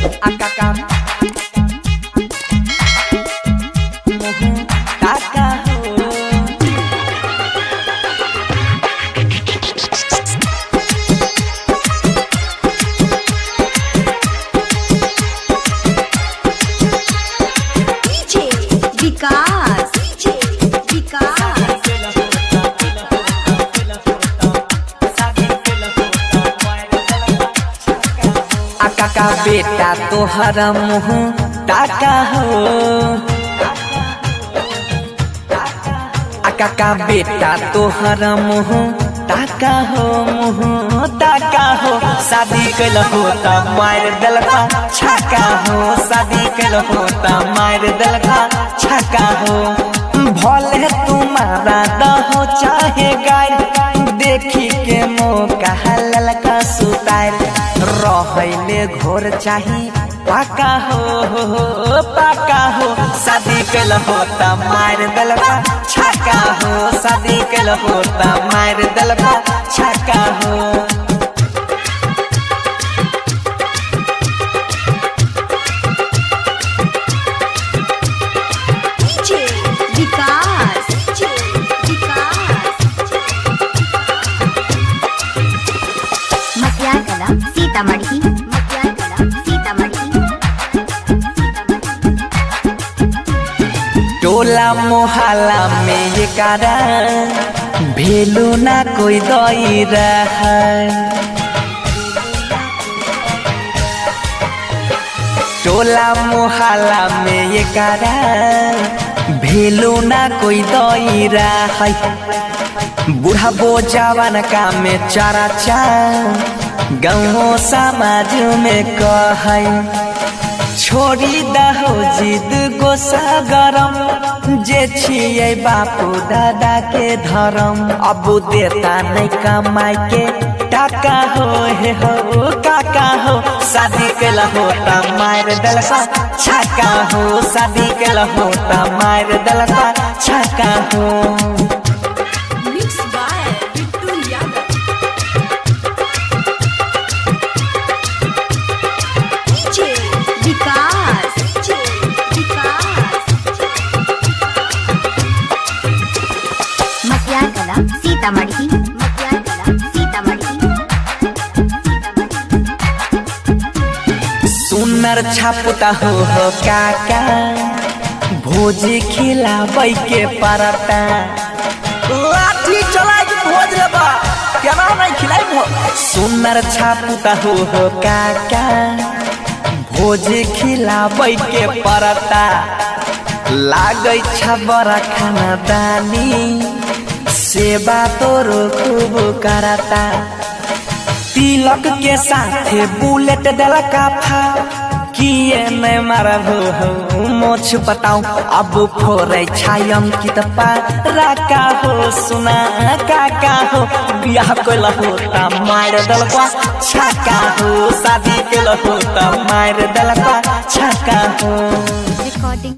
Akaka Taka DJ Vikas Akaka बेटा तोहरा मुँह ताका हो Akaka बेटा तोहरा मुँह ताका हो शादी कैल होता मार दलका छक्का हो शादी कैल होता मार दलका छक्का हो भले तुम्हारा दहो चाहे गाय देखी के मौका ललका सुतार रहले घोर चाही पाका हो शादी कैल होता मार दलका छक्का हो शादी कैल होता मार दलका छक्का हो DJ Vikas मटियागला सीतामढ़ी टोला मोहल्ला में ये कारा भेलू ना कोई दई रहा टोला मोहल्ला में ये कारा भेलू ना कोई दई रहा बूढ़ा बो जवान का में चारा चा गाँव समाज में कह छोड़ी दहो जिद गोसा गरम जे छिए बापू दादा के धर्म अब देता नहीं कमाई के टाका हो हे हो काका हो शादी के होता मार दलका छक्का हो शादी के होता मार दलका छक्का हो Mixed by Bittu Yadav DJ Vikas Matiagala Sitamarhi सुनर छापुता हो काका भोजी खिलाबै के परता लाठी चला के भोज रे बा केना नहीं खिलाई भो सुनर छापुता हो काका भोजी खिलाबै के परता लागै छ बड़ा खाना दानी सेवा तोरो खूब करता तिलक के साथे बुलेट दलका फा किए नहीं मारब मोछ बताऊं अब फोरे छायम की तपा राका हो सुना काका हो बियाह कैल होता मार दलका छक्का हो शादी कैल होता मार दलका छक्का हो recording